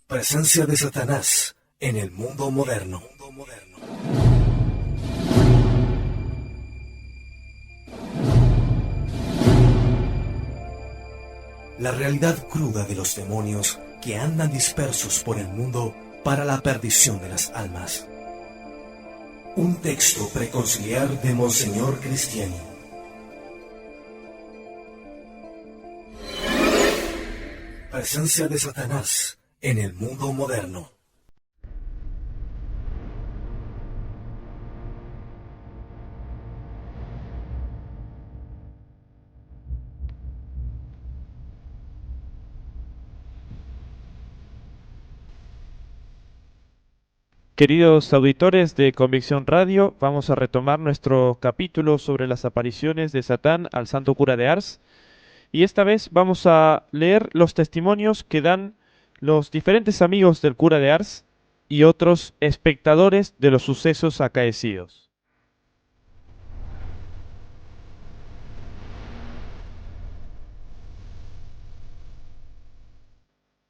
Presencia de Satanás en el mundo moderno. La realidad cruda de los demonios que andan dispersos por el mundo para la perdición de las almas. Un texto preconciliar de Monseñor Cristiani. Presencia de Satanás en el mundo moderno. Queridos auditores de Convicción Radio, vamos a retomar nuestro capítulo sobre las apariciones de Satán al Santo Cura de Ars. Y esta vez vamos a leer los testimonios que dan los diferentes amigos del cura de Ars y otros espectadores de los sucesos acaecidos.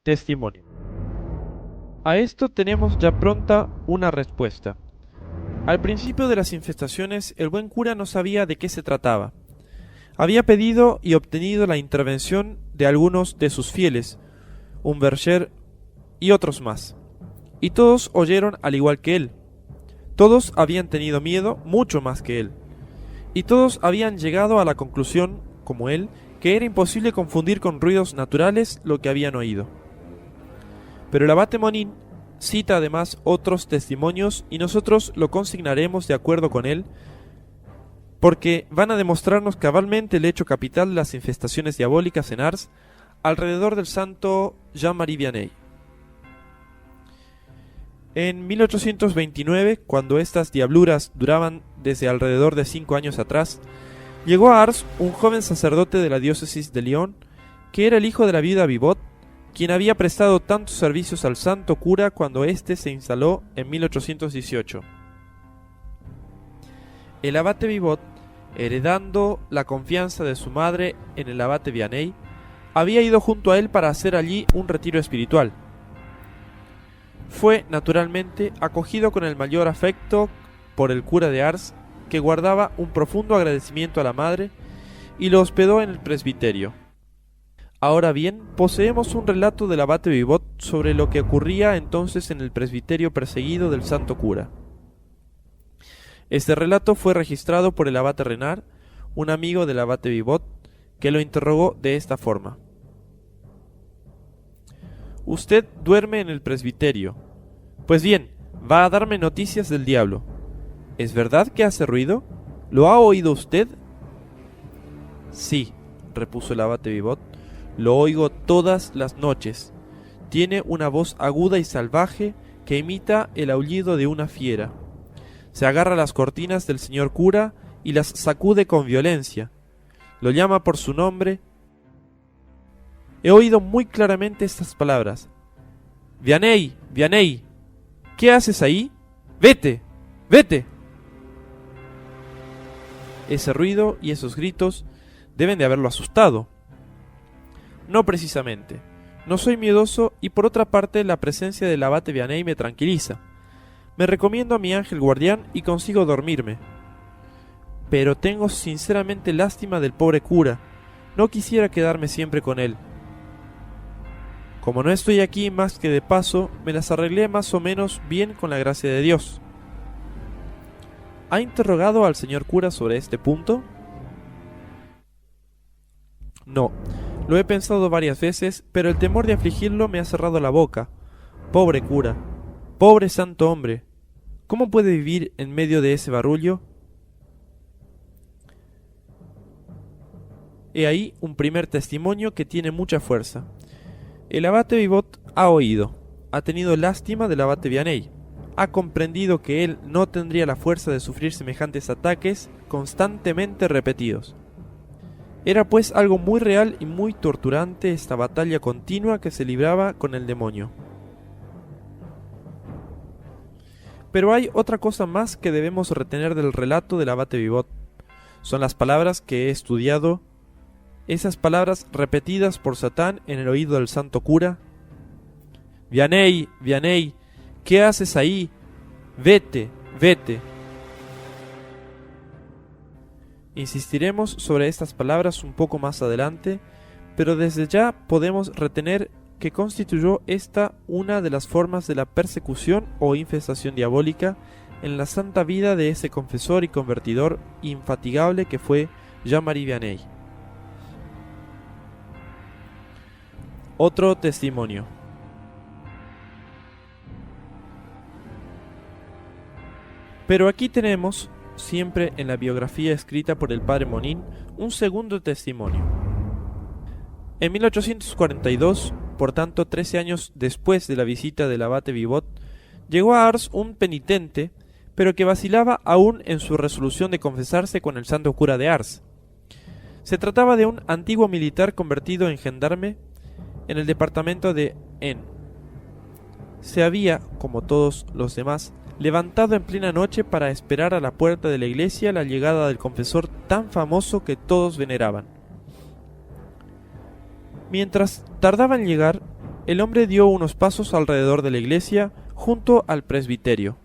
Testimonio. A esto tenemos ya pronta una respuesta. Al principio de las infestaciones, el buen cura no sabía de qué se trataba. Había pedido y obtenido la intervención de algunos de sus fieles, un berger y otros más, y todos oyeron al igual que él. Todos habían tenido miedo mucho más que él, y todos habían llegado a la conclusión, como él, que era imposible confundir con ruidos naturales lo que habían oído. Pero el abate Monín cita además otros testimonios y nosotros lo consignaremos de acuerdo con él, porque van a demostrarnos cabalmente el hecho capital de las infestaciones diabólicas en Ars alrededor del santo Jean-Marie Vianney. En 1829, cuando estas diabluras duraban desde alrededor de 5 años atrás, llegó a Ars un joven sacerdote de la diócesis de Lyon, que era el hijo de la viuda Vivot, quien había prestado tantos servicios al santo cura cuando éste se instaló en 1818. El abate Vivot, heredando la confianza de su madre en el abate Vianney, había ido junto a él para hacer allí un retiro espiritual. Fue, naturalmente, acogido con el mayor afecto por el cura de Ars, que guardaba un profundo agradecimiento a la madre, y lo hospedó en el presbiterio. Ahora bien, poseemos un relato del abate Vivot sobre lo que ocurría entonces en el presbiterio perseguido del santo cura. Este relato fue registrado por el abate Renard, un amigo del abate Vivot, que lo interrogó de esta forma. Usted duerme en el presbiterio. Pues bien, va a darme noticias del diablo. ¿Es verdad que hace ruido? ¿Lo ha oído usted? Sí, repuso el abate Vivot, lo oigo todas las noches. Tiene una voz aguda y salvaje que imita el aullido de una fiera. Se agarra a las cortinas del señor cura y las sacude con violencia. Lo llama por su nombre. He oído muy claramente estas palabras. Vianney, Vianney, ¿qué haces ahí? ¡Vete! ¡Vete! Ese ruido y esos gritos deben de haberlo asustado. No precisamente. No soy miedoso y por otra parte la presencia del abate Vianney me tranquiliza. Me recomiendo a mi ángel guardián y consigo dormirme. Pero tengo sinceramente lástima del pobre cura. No quisiera quedarme siempre con él. Como no estoy aquí más que de paso, me las arreglé más o menos bien con la gracia de Dios. ¿Ha interrogado al señor cura sobre este punto? No, lo he pensado varias veces, pero el temor de afligirlo me ha cerrado la boca. Pobre cura, pobre santo hombre, ¿cómo puede vivir en medio de ese barullo? He ahí un primer testimonio que tiene mucha fuerza. El abate Vivot ha oído, ha tenido lástima del abate Vianney, ha comprendido que él no tendría la fuerza de sufrir semejantes ataques constantemente repetidos. Era pues algo muy real y muy torturante esta batalla continua que se libraba con el demonio. Pero hay otra cosa más que debemos retener del relato del abate Vivot. Son las palabras que he estudiado, esas palabras repetidas por Satán en el oído del santo cura. Vianney, Vianney, ¿qué haces ahí? Vete, vete. Insistiremos sobre estas palabras un poco más adelante, pero desde ya podemos retener que constituyó esta una de las formas de la persecución o infestación diabólica en la santa vida de ese confesor y convertidor infatigable que fue Jean-Marie Vianney. Otro testimonio. Pero aquí tenemos, siempre en la biografía escrita por el padre Monin, un segundo testimonio. En 1842, por tanto 13 años después de la visita del abate Vivot, llegó a Ars un penitente, pero que vacilaba aún en su resolución de confesarse con el santo cura de Ars. Se trataba de un antiguo militar convertido en gendarme en el departamento de Aisne. Se había, como todos los demás, levantado en plena noche para esperar a la puerta de la iglesia la llegada del confesor tan famoso que todos veneraban. Mientras tardaba en llegar, el hombre dio unos pasos alrededor de la iglesia junto al presbiterio.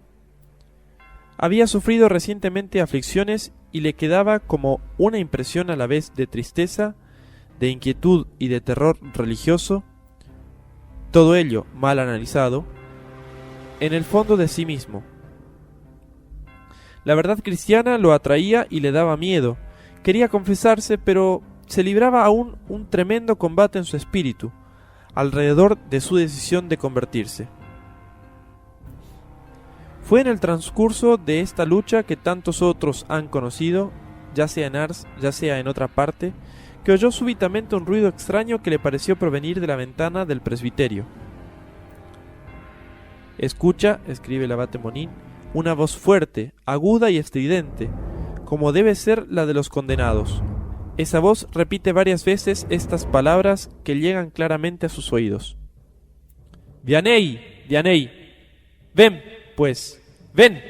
Había sufrido recientemente aflicciones y le quedaba como una impresión a la vez de tristeza, de inquietud y de terror religioso, todo ello mal analizado, en el fondo de sí mismo. La verdad cristiana lo atraía y le daba miedo. Quería confesarse, pero se libraba aún un tremendo combate en su espíritu, alrededor de su decisión de convertirse. Fue en el transcurso de esta lucha que tantos otros han conocido, ya sea en Ars, ya sea en otra parte, que oyó súbitamente un ruido extraño que le pareció provenir de la ventana del presbiterio. Escucha, escribe el abate Monin, una voz fuerte, aguda y estridente, como debe ser la de los condenados. Esa voz repite varias veces estas palabras que llegan claramente a sus oídos. Vianney, Vianney, ven, pues, ven.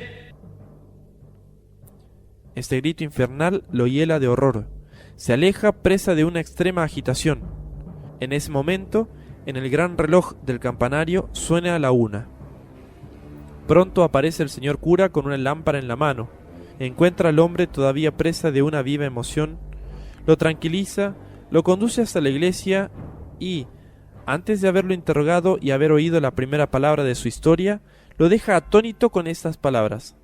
Este grito infernal lo hiela de horror. Se aleja presa de una extrema agitación. En ese momento, en el gran reloj del campanario suena la 1. Pronto aparece el señor cura con una lámpara en la mano. Encuentra al hombre todavía presa de una viva emoción, lo tranquiliza, lo conduce hasta la iglesia y, antes de haberlo interrogado y haber oído la primera palabra de su historia, lo deja atónito con estas palabras.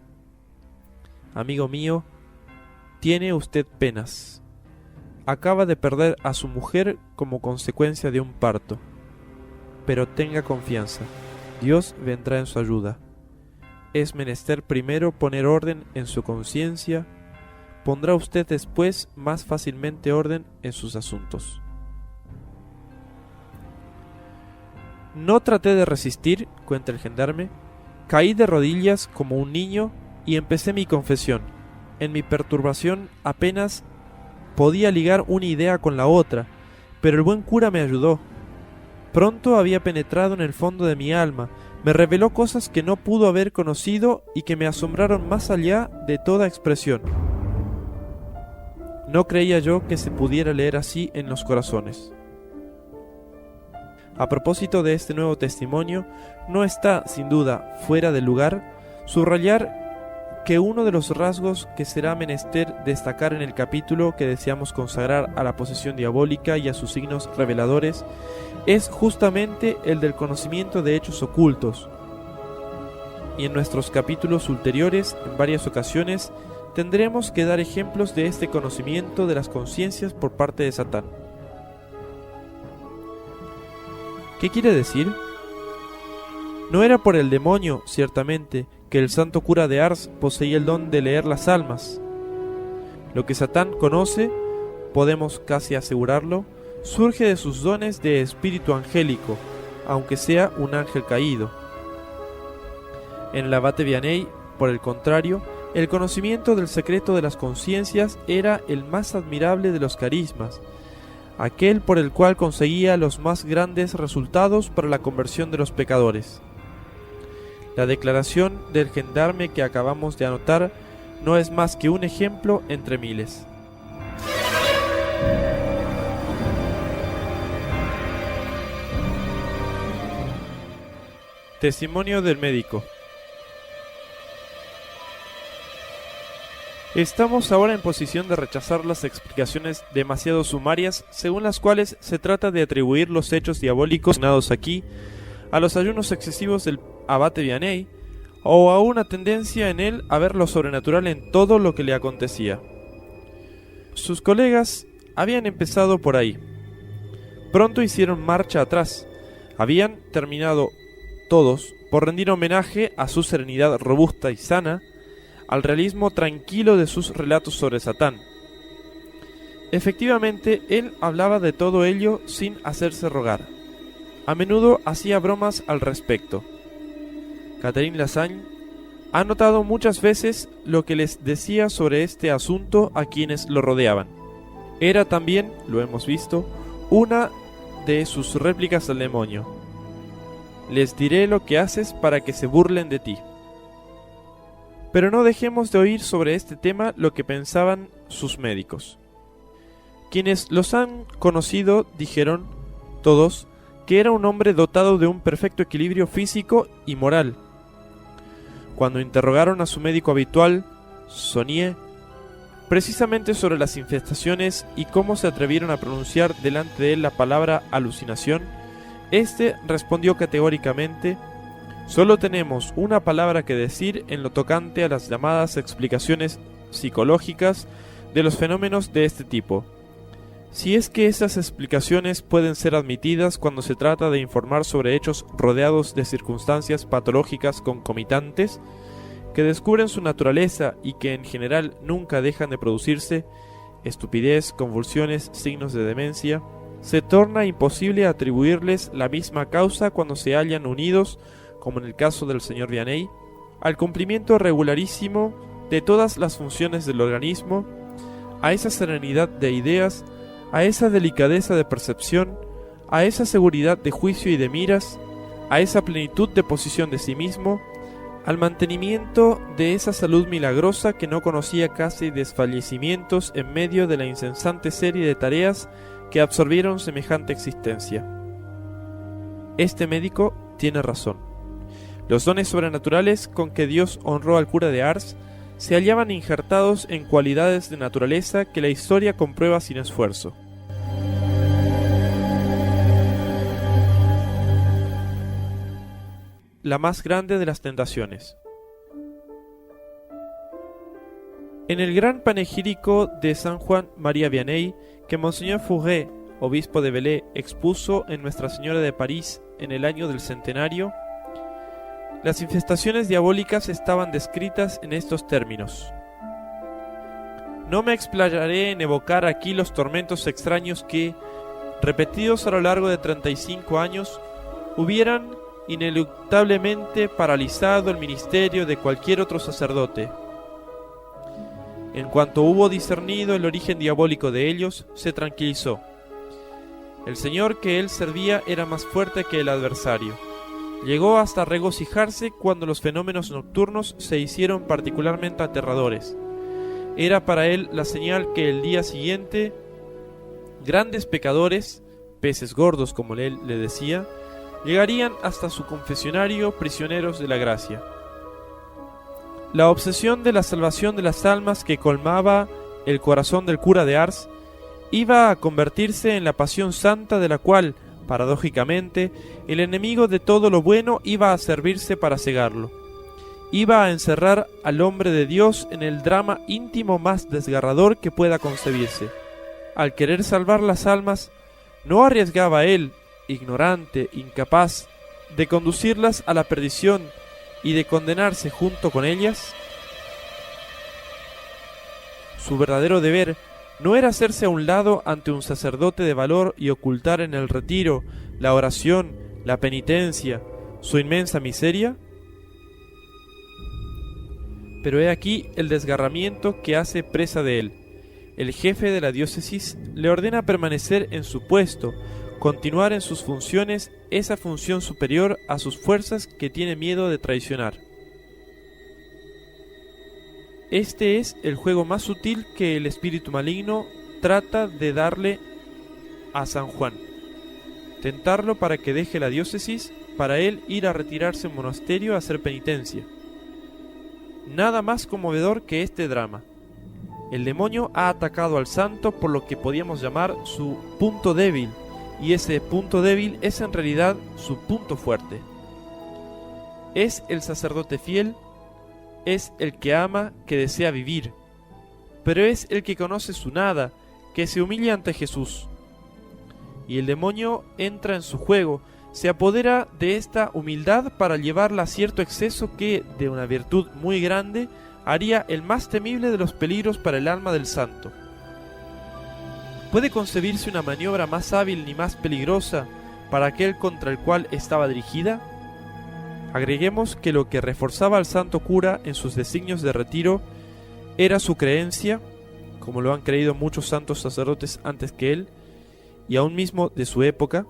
Amigo mío, tiene usted penas. Acaba de perder a su mujer como consecuencia de un parto. Pero tenga confianza, Dios vendrá en su ayuda. Es menester primero poner orden en su conciencia, pondrá usted después más fácilmente orden en sus asuntos. No traté de resistir, cuenta el gendarme, caí de rodillas como un niño y empecé mi confesión. En mi perturbación apenas podía ligar una idea con la otra, pero el buen cura me ayudó. Pronto había penetrado en el fondo de mi alma, me reveló cosas que no pudo haber conocido y que me asombraron más allá de toda expresión. No creía yo que se pudiera leer así en los corazones. A propósito de este nuevo testimonio, no está, sin duda, fuera de lugar subrayar que uno de los rasgos que será menester destacar en el capítulo que deseamos consagrar a la posesión diabólica y a sus signos reveladores es justamente el del conocimiento de hechos ocultos. Y en nuestros capítulos ulteriores, en varias ocasiones, tendremos que dar ejemplos de este conocimiento de las conciencias por parte de Satán. ¿Qué quiere decir? No era por el demonio, ciertamente, que el santo cura de Ars poseía el don de leer las almas. Lo que Satán conoce, podemos casi asegurarlo, surge de sus dones de espíritu angélico, aunque sea un ángel caído. En el abate Vianney, por el contrario, el conocimiento del secreto de las conciencias era el más admirable de los carismas, aquel por el cual conseguía los más grandes resultados para la conversión de los pecadores. La declaración del gendarme que acabamos de anotar no es más que un ejemplo entre miles. Testimonio del médico. Estamos ahora en posición de rechazar las explicaciones demasiado sumarias según las cuales se trata de atribuir los hechos diabólicos mencionados aquí a los ayunos excesivos del abate Vianney o a una tendencia en él a ver lo sobrenatural en todo lo que le acontecía. Sus colegas habían empezado por ahí. Pronto hicieron marcha atrás. Habían terminado todos por rendir homenaje a su serenidad robusta y sana, al realismo tranquilo de sus relatos sobre Satán. Efectivamente, él hablaba de todo ello sin hacerse rogar. A menudo hacía bromas al respecto. Catherine Lassagne ha notado muchas veces lo que les decía sobre este asunto a quienes lo rodeaban. Era también, lo hemos visto, una de sus réplicas al demonio. Les diré lo que haces para que se burlen de ti. Pero no dejemos de oír sobre este tema lo que pensaban sus médicos. Quienes los han conocido dijeron, todos, que era un hombre dotado de un perfecto equilibrio físico y moral. Cuando interrogaron a su médico habitual, Saunier, precisamente sobre las infestaciones y cómo se atrevieron a pronunciar delante de él la palabra alucinación, este respondió categóricamente: solo tenemos una palabra que decir en lo tocante a las llamadas explicaciones psicológicas de los fenómenos de este tipo. Si es que esas explicaciones pueden ser admitidas cuando se trata de informar sobre hechos rodeados de circunstancias patológicas concomitantes, que descubren su naturaleza y que en general nunca dejan de producirse, estupidez, convulsiones, signos de demencia, se torna imposible atribuirles la misma causa cuando se hallan unidos, como en el caso del señor Vianney, al cumplimiento regularísimo de todas las funciones del organismo, a esa serenidad de ideas, a esa delicadeza de percepción, a esa seguridad de juicio y de miras, a esa plenitud de posición de sí mismo, al mantenimiento de esa salud milagrosa que no conocía casi desfallecimientos en medio de la incesante serie de tareas que absorbieron semejante existencia. Este médico tiene razón. Los dones sobrenaturales con que Dios honró al cura de Ars se hallaban injertados en cualidades de naturaleza que la historia comprueba sin esfuerzo. La más grande de las tentaciones. En el gran panegírico de San Juan María Vianney, que Monseigneur Fouret, obispo de Belley, expuso en Nuestra Señora de París en el año del centenario, las infestaciones diabólicas estaban descritas en estos términos. No me explayaré en evocar aquí los tormentos extraños que, repetidos a lo largo de 35 años, hubieran ineluctablemente paralizado el ministerio de cualquier otro sacerdote. En cuanto hubo discernido el origen diabólico de ellos, se tranquilizó. El Señor que él servía era más fuerte que el adversario. Llegó hasta regocijarse cuando los fenómenos nocturnos se hicieron particularmente aterradores. Era para él la señal que el día siguiente grandes pecadores, peces gordos como él le decía, llegarían hasta su confesionario prisioneros de la gracia. La obsesión de la salvación de las almas que colmaba el corazón del cura de Ars iba a convertirse en la pasión santa de la cual, paradójicamente, el enemigo de todo lo bueno iba a servirse para cegarlo. Iba a encerrar al hombre de Dios en el drama íntimo más desgarrador que pueda concebirse. Al querer salvar las almas, ¿no arriesgaba él, ignorante, incapaz, de conducirlas a la perdición y de condenarse junto con ellas? Su verdadero deber ¿no era hacerse a un lado ante un sacerdote de valor y ocultar en el retiro la oración, la penitencia, su inmensa miseria? Pero he aquí el desgarramiento que hace presa de él. El jefe de la diócesis le ordena permanecer en su puesto, continuar en sus funciones, esa función superior a sus fuerzas que tiene miedo de traicionar. Este es el juego más sutil que el espíritu maligno trata de darle a San Juan. Tentarlo para que deje la diócesis para él ir a retirarse a un monasterio a hacer penitencia. Nada más conmovedor que este drama. El demonio ha atacado al santo por lo que podíamos llamar su punto débil, y ese punto débil es en realidad su punto fuerte. Es el sacerdote fiel, es el que ama, que desea vivir, pero es el que conoce su nada, que se humilla ante Jesús. Y el demonio entra en su juego, se apodera de esta humildad para llevarla a cierto exceso que, de una virtud muy grande, haría el más temible de los peligros para el alma del santo. ¿Puede concebirse una maniobra más hábil ni más peligrosa para aquel contra el cual estaba dirigida? Agreguemos que lo que reforzaba al santo cura en sus designios de retiro era su creencia, como lo han creído muchos santos sacerdotes antes que él, y aún mismo de su época,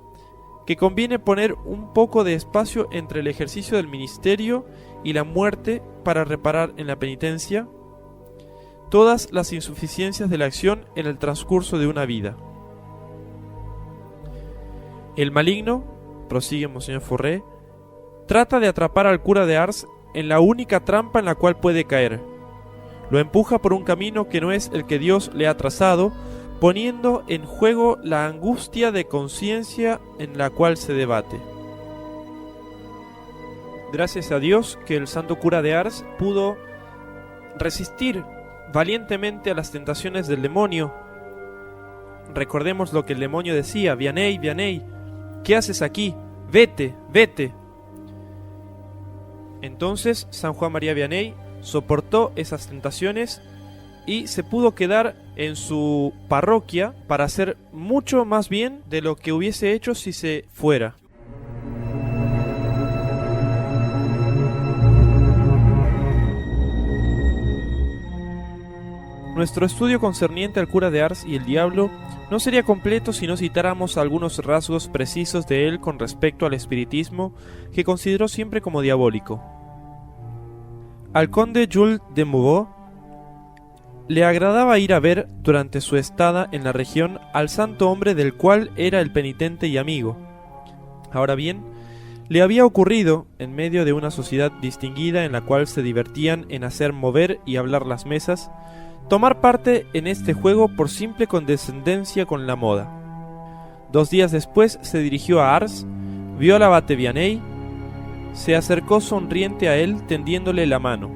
que conviene poner un poco de espacio entre el ejercicio del ministerio y la muerte para reparar en la penitencia todas las insuficiencias de la acción en el transcurso de una vida. El maligno, prosigue Monseñor Forré, trata de atrapar al cura de Ars en la única trampa en la cual puede caer. Lo empuja por un camino que no es el que Dios le ha trazado, poniendo en juego la angustia de conciencia en la cual se debate. Gracias a Dios que el santo cura de Ars pudo resistir valientemente a las tentaciones del demonio. Recordemos lo que el demonio decía: Vianney, Vianney, ¿qué haces aquí? Vete, vete. Entonces San Juan María Vianney soportó esas tentaciones y se pudo quedar en su parroquia para hacer mucho más bien de lo que hubiese hecho si se fuera. Nuestro estudio concerniente al cura de Ars y el diablo no sería completo si no citáramos algunos rasgos precisos de él con respecto al espiritismo que consideró siempre como diabólico. Al conde Jules de Mauveau le agradaba ir a ver durante su estada en la región al santo hombre del cual era el penitente y amigo. Ahora bien, le había ocurrido, en medio de una sociedad distinguida en la cual se divertían en hacer mover y hablar las mesas, tomar parte en este juego por simple condescendencia con la moda. 2 días después se dirigió a Ars, vio al abate Vianney, se acercó sonriente a él tendiéndole la mano.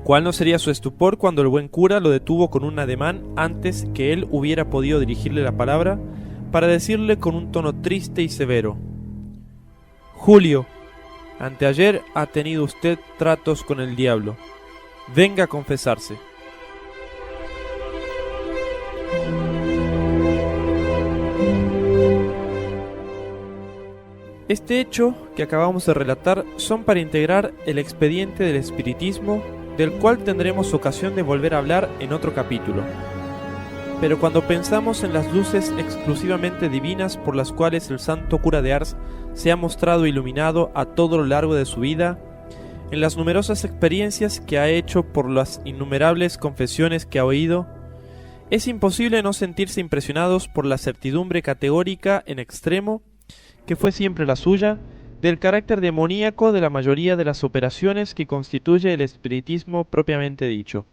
¿Cuál no sería su estupor cuando el buen cura lo detuvo con un ademán antes que él hubiera podido dirigirle la palabra, para decirle con un tono triste y severo: Julio, anteayer ha tenido usted tratos con el diablo. Venga a confesarse. Este hecho que acabamos de relatar son para integrar el expediente del espiritismo, del cual tendremos ocasión de volver a hablar en otro capítulo. Pero cuando pensamos en las luces exclusivamente divinas por las cuales el santo cura de Ars se ha mostrado iluminado a todo lo largo de su vida, en las numerosas experiencias que ha hecho por las innumerables confesiones que ha oído, es imposible no sentirse impresionados por la certidumbre categórica en extremo, que fue siempre la suya, del carácter demoníaco de la mayoría de las operaciones que constituye el espiritismo propiamente dicho.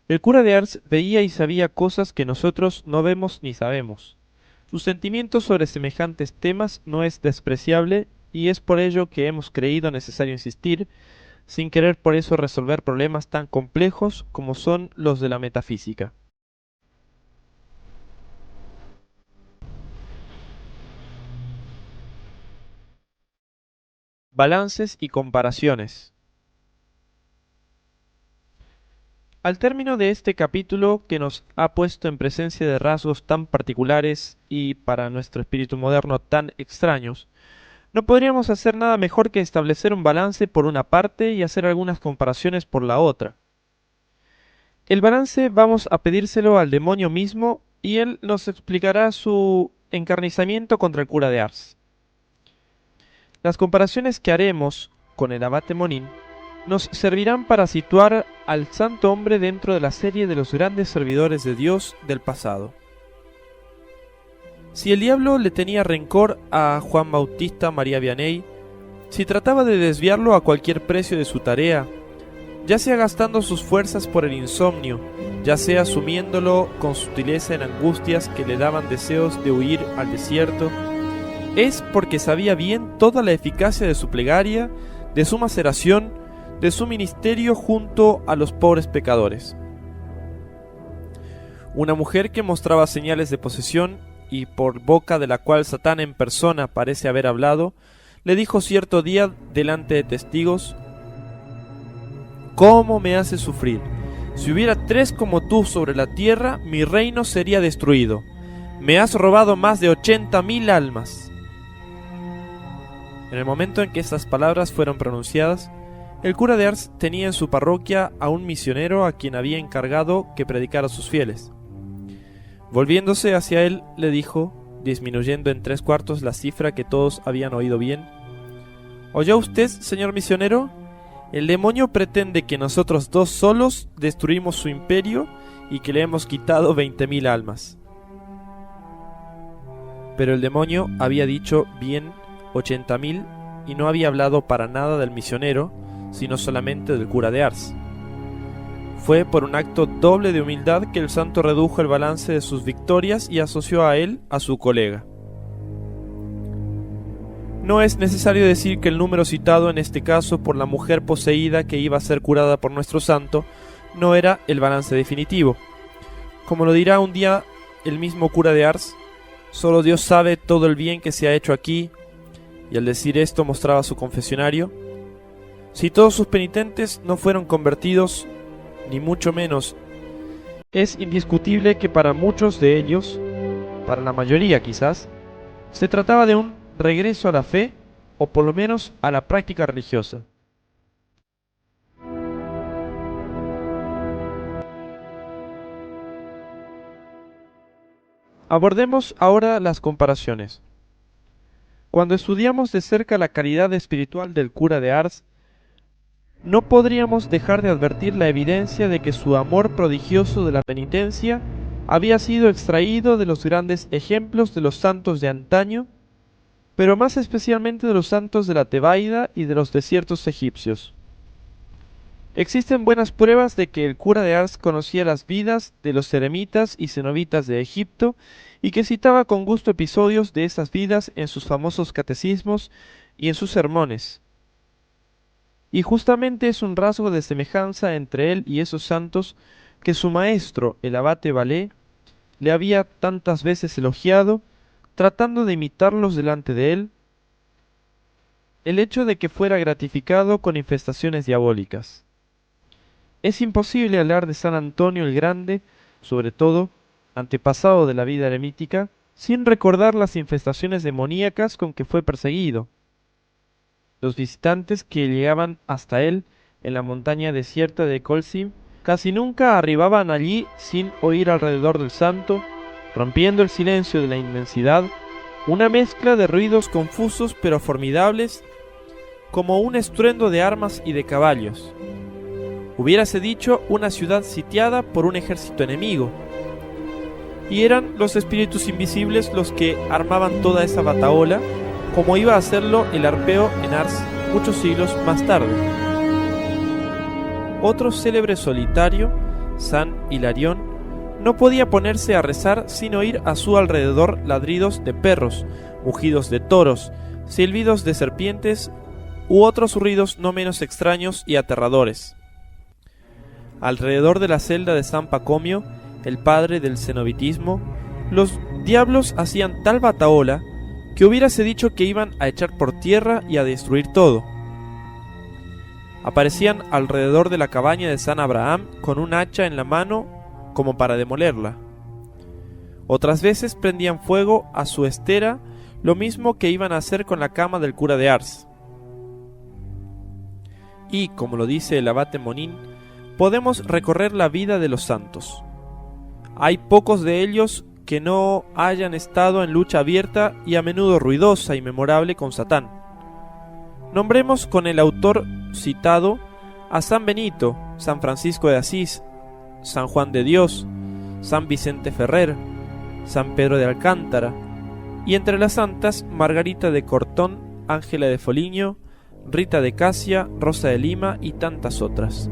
El cura de Ars veía y sabía cosas que nosotros no vemos ni sabemos. Su sentimiento sobre semejantes temas no es despreciable, y es por ello que hemos creído necesario insistir, sin querer por eso resolver problemas tan complejos como son los de la metafísica. Balances y comparaciones. Al término de este capítulo, que nos ha puesto en presencia de rasgos tan particulares y para nuestro espíritu moderno tan extraños, no podríamos hacer nada mejor que establecer un balance por una parte y hacer algunas comparaciones por la otra. El balance vamos a pedírselo al demonio mismo y él nos explicará su encarnizamiento contra el cura de Ars. Las comparaciones que haremos con el abate Monin nos servirán para situar al santo hombre dentro de la serie de los grandes servidores de Dios del pasado. Si el diablo le tenía rencor a Juan Bautista María Vianney, si trataba de desviarlo a cualquier precio de su tarea, ya sea gastando sus fuerzas por el insomnio, ya sea sumiéndolo con sutileza en angustias que le daban deseos de huir al desierto, es porque sabía bien toda la eficacia de su plegaria, de su maceración, de su ministerio junto a los pobres pecadores. Una mujer que mostraba señales de posesión y por boca de la cual Satán en persona parece haber hablado, le dijo cierto día delante de testigos: «¿Cómo me haces sufrir? Si hubiera 3 como tú sobre la tierra, mi reino sería destruido. Me has robado más de 80.000 almas». En el momento en que estas palabras fueron pronunciadas, el cura de Ars tenía en su parroquia a un misionero a quien había encargado que predicara a sus fieles. Volviéndose hacia él, le dijo, disminuyendo en 3/4 la cifra que todos habían oído bien: «¿Oyó usted, señor misionero? El demonio pretende que nosotros 2 solos destruimos su imperio y que le hemos quitado 20.000 almas». Pero el demonio había dicho bien 80.000 y no había hablado para nada del misionero, sino solamente del cura de Ars. Fue por un acto doble de humildad que el santo redujo el balance de sus victorias y asoció a él a su colega. No es necesario decir que el número citado en este caso por la mujer poseída que iba a ser curada por nuestro santo no era el balance definitivo. Como lo dirá un día el mismo cura de Ars, solo Dios sabe todo el bien que se ha hecho aquí, y al decir esto mostraba su confesionario. Si todos sus penitentes no fueron convertidos, ni mucho menos, es indiscutible que para muchos de ellos, para la mayoría quizás, se trataba de un regreso a la fe, o por lo menos a la práctica religiosa. Abordemos ahora las comparaciones. Cuando estudiamos de cerca la calidad espiritual del cura de Ars, no podríamos dejar de advertir la evidencia de que su amor prodigioso de la penitencia había sido extraído de los grandes ejemplos de los santos de antaño, pero más especialmente de los santos de la Tebaida y de los desiertos egipcios. Existen buenas pruebas de que el cura de Ars conocía las vidas de los eremitas y cenobitas de Egipto y que citaba con gusto episodios de esas vidas en sus famosos catecismos y en sus sermones. Y justamente es un rasgo de semejanza entre él y esos santos que su maestro, el abate Valé, le había tantas veces elogiado, tratando de imitarlos delante de él, el hecho de que fuera gratificado con infestaciones diabólicas. Es imposible hablar de San Antonio el Grande, sobre todo, antepasado de la vida eremítica, sin recordar las infestaciones demoníacas con que fue perseguido. Los visitantes que llegaban hasta él en la montaña desierta de Colsim casi nunca arribaban allí sin oír alrededor del santo, rompiendo el silencio de la inmensidad, una mezcla de ruidos confusos pero formidables, como un estruendo de armas y de caballos. Hubiérase dicho una ciudad sitiada por un ejército enemigo. Y eran los espíritus invisibles los que armaban toda esa batahola, como iba a hacerlo el arpeo en Ars muchos siglos más tarde. Otro célebre solitario, San Hilarión, no podía ponerse a rezar sin oír a su alrededor ladridos de perros, mugidos de toros, silbidos de serpientes u otros ruidos no menos extraños y aterradores. Alrededor de la celda de San Pacomio, el padre del cenobitismo, los diablos hacían tal batahola que hubiérase dicho que iban a echar por tierra y a destruir todo. Aparecían alrededor de la cabaña de San Abraham con un hacha en la mano como para demolerla. Otras veces prendían fuego a su estera, lo mismo que iban a hacer con la cama del cura de Ars. Y, como lo dice el abate Monín, podemos recorrer la vida de los santos. Hay pocos de ellos que no hayan estado en lucha abierta y a menudo ruidosa y memorable con Satán. Nombremos con el autor citado a San Benito, San Francisco de Asís, San Juan de Dios, San Vicente Ferrer, San Pedro de Alcántara, y entre las santas Margarita de Cortón, Ángela de Foligno, Rita de Casia, Rosa de Lima y tantas otras.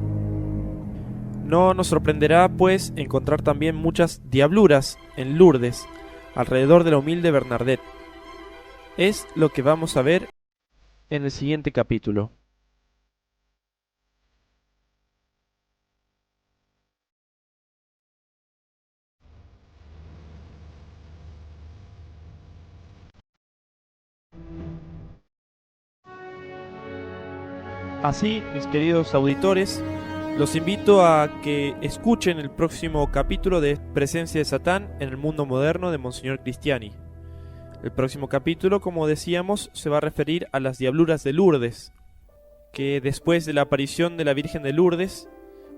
No nos sorprenderá, pues, encontrar también muchas diabluras en Lourdes, alrededor de la humilde Bernadette. Es lo que vamos a ver en el siguiente capítulo. Así, mis queridos auditores, los invito a que escuchen el próximo capítulo de Presencia de Satán en el mundo moderno de Monseñor Cristiani. El próximo capítulo, como decíamos, se va a referir a las diabluras de Lourdes, que después de la aparición de la Virgen de Lourdes,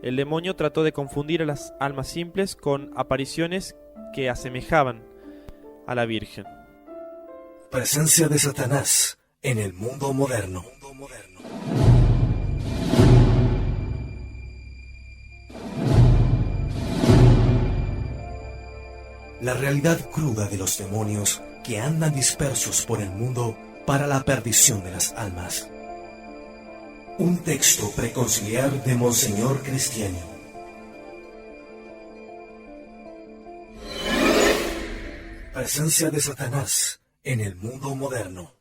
el demonio trató de confundir a las almas simples con apariciones que asemejaban a la Virgen. Presencia de Satanás en el mundo moderno. La realidad cruda de los demonios que andan dispersos por el mundo para la perdición de las almas. Un texto preconciliar de Monseñor Cristiani. Presencia de Satanás en el mundo moderno.